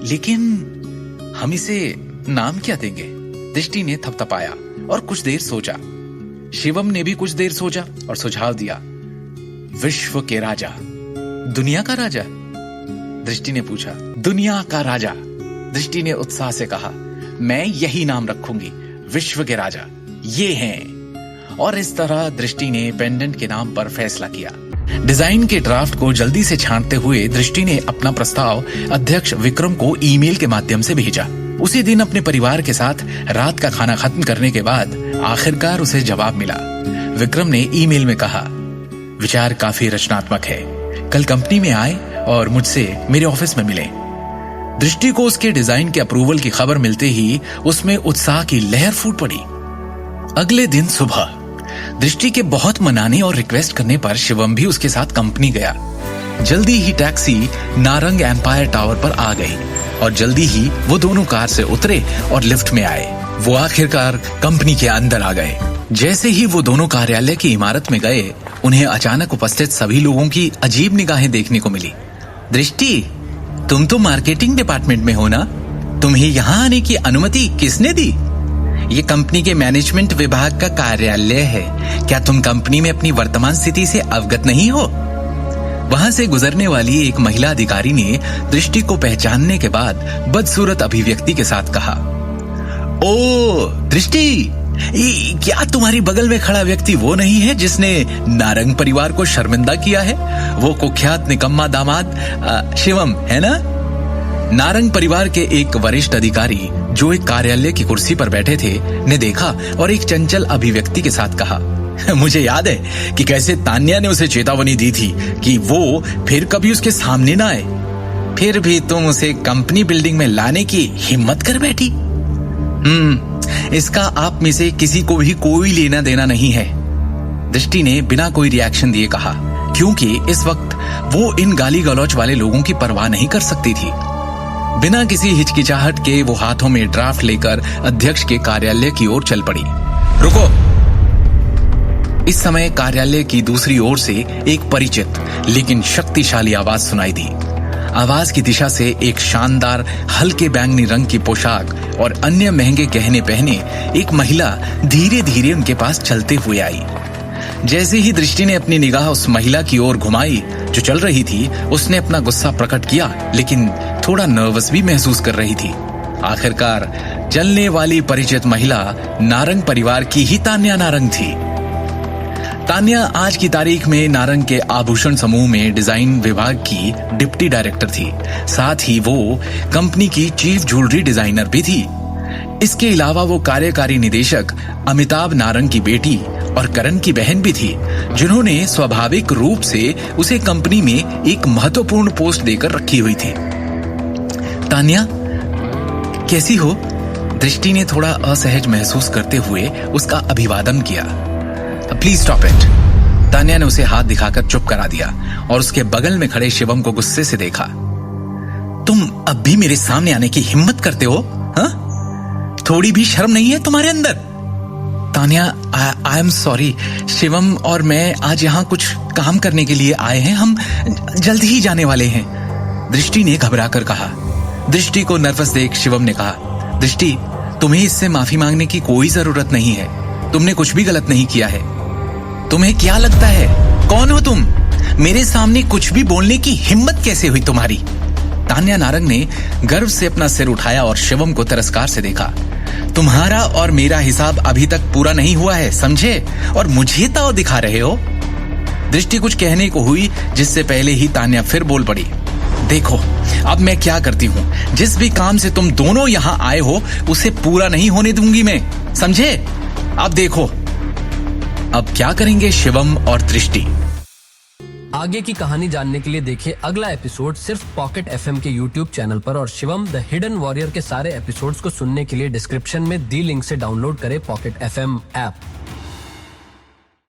लेकिन हम इसे नाम क्या देंगे? दृष्टि ने थपथपाया और कुछ देर सोचा। शिवम ने भी कुछ देर सोचा और सुझाव दिया, विश्व के राजा। दुनिया का राजा? दृष्टि ने पूछा। दुनिया का राजा, दृष्टि ने उत्साह से कहा। मैं यही नाम रखूंगी, विश्व के राजा। ये हैं। और इस तरह दृष्टि ने पेंडेंट के नाम पर फैसला किया। डिजाइन के ड्राफ्ट को जल्दी से छांटते हुए दृष्टि ने अपना प्रस्ताव अध्यक्ष विक्रम को ईमेल के माध्यम से भेजा। उसी दिन अपने परिवार के साथ रात का खाना खत्म करने के बाद आखिरकार उसे जवाब मिला। विक्रम ने ईमेल में कहा, विचार काफी रचनात्मक है, कल कंपनी में आए और मुझसे मेरे ऑफिस में मिले। दृष्टि को उसके डिजाइन के अप्रूवल की खबर मिलते ही उसमें उत्साह की लहर फूट पड़ी। अगले दिन सुबह दृष्टि के बहुत मनाने और रिक्वेस्ट करने पर शिवम भी उसके साथ कंपनी गया। जल्दी ही टैक्सी नारंग एम्पायर टावर पर आ गई और जल्दी ही वो दोनों कार से उतरे और लिफ्ट में आए। वो आखिरकार कंपनी के अंदर आ गए। जैसे ही वो दोनों कार्यालय की इमारत में गए, उन्हें अचानक उपस्थित सभी लोगों की अजीब निगाहें देखने को मिली। दृष्टि, तुम तो मार्केटिंग डिपार्टमेंट में हो ना? तुम्हें यहाँ आने की अनुमति किसने दी? ये कंपनी के मैनेजमेंट विभाग का कार्यालय है। क्या तुम कंपनी में अपनी वर्तमान स्थिति से अवगत नहीं हो? वहां से गुजरने वाली एक महिला अधिकारी ने दृष्टि को पहचानने के बाद बदसूरत अभिव्यक्ति के साथ कहा, ओ दृष्टि, क्या तुम्हारी बगल में खड़ा व्यक्ति वो नहीं है जिसने नारंग परिवार को शर्मिंदा किया है? वो कुख्यात निकम्मा दामाद शिवम है ना? नारंग परिवार के एक वरिष्ठ अधिकारी जो एक कार्यालय की कुर्सी पर बैठे थे ने देखा और एक चंचल अभिव्यक्ति के साथ कहा, मुझे याद है कि कैसे तान्या ने उसे चेतावनी दी थी कि वो फिर कभी उसके सामने ना आए। फिर भी तुम उसे कंपनी बिल्डिंग में लाने की हिम्मत कर बैठी। इसका आप में से किसी को भी कोई लेना देना नहीं है, दृष्टि ने बिना कोई रिएक्शन दिए कहा, क्योंकि इस वक्त वो इन गाली गलौच वाले लोगों की परवाह नहीं कर सकती थी। बिना किसी हिचकिचाहट के वो हाथों में ड्राफ्ट लेकर अध्यक्ष के कार्यालय की ओर चल पड़ी। रुको! इस समय कार्यालय की दूसरी ओर से एक परिचित लेकिन शक्तिशाली आवाज सुनाई दी। आवाज की दिशा से एक शानदार हल्के बैंगनी रंग की पोशाक और अन्य महंगे गहने पहने एक महिला धीरे धीरे उनके पास चलते हुए आई। जैसे ही दृष्टि ने अपनी निगाह उस महिला की ओर घुमाई जो चल रही थी, उसने अपना गुस्सा प्रकट किया, लेकिन थोड़ा नर्वस भी महसूस कर रही थी। आखिरकार चलने वाली परिचित महिला नारंग परिवार की ही तान्या नारंग थी। तान्या आज की तारीख में नारंग के आभूषण समूह में डिजाइन विभाग की डिप्टी डायरेक्टर थी। साथ ही वो कंपनी की चीफ ज्वेलरी डिजाइनर भी थी। इसके अलावा वो कार्यकारी निदेशक अमिताभ नारंग की बेटी और करण की बहन भी थी, जिन्होंने स्वाभाविक रूप से उसे कंपनी में एक महत्वपूर्ण पोस्ट देकर रखी हुई थी। तान्या, कैसी हो? दृष्टि ने थोड़ा असहज महसूस करते हुए उसका अभिवादन किया। Please stop it. तान्या ने उसे हाथ दिखाकर चुप करा दिया और उसके बगल में खड़े शिवम को गुस्से से देखा। तुम अब भी मेरे सामने आने की हिम्मत करते हो? हाँ? थोड़ी भी शर्म नहीं है तुम्हारे अंदर? Tanya, I am sorry. Shivam और मैं आज यहाँ कुछ काम करने के लिए आए हैं। हम जल्द ही जाने वाले हैं, दृष्टि ने घबराकर कहा। दृष्टि को नर्वस देख शिवम ने कहा, दृष्टि, तुम्हें इससे माफी मांगने की कोई जरूरत नहीं है। तुमने कुछ भी गलत नहीं किया है। तुम्हें क्या लगता है, कौन हो तुम? मेरे सामने कुछ भी बोलने की हिम्मत कैसे हुई तुम्हारी? तान्या नारंग ने गर्व से अपना सिर उठाया और शिवम को तिरस्कार से देखा। तुम्हारा और मेरा हिसाब अभी तक पूरा नहीं हुआ है, समझे? और मुझे ताव दिखा रहे हो? दृष्टि कुछ कहने को हुई, जिससे पहले ही तान्या फिर बोल पड़ी। देखो, अब मैं क्या करती हूँ, जिस भी काम से तुम दोनों यहाँ आए हो उसे पूरा नहीं होने दूंगी मैं, समझे? अब देखो अब क्या करेंगे शिवम और दृष्टि। आगे की कहानी जानने के लिए देखें अगला एपिसोड सिर्फ पॉकेट एफएम के YouTube चैनल पर, और शिवम द हिडन वॉरियर के सारे एपिसोड्स को सुनने के लिए डिस्क्रिप्शन में दी लिंक से डाउनलोड करें पॉकेट एफएम ऐप।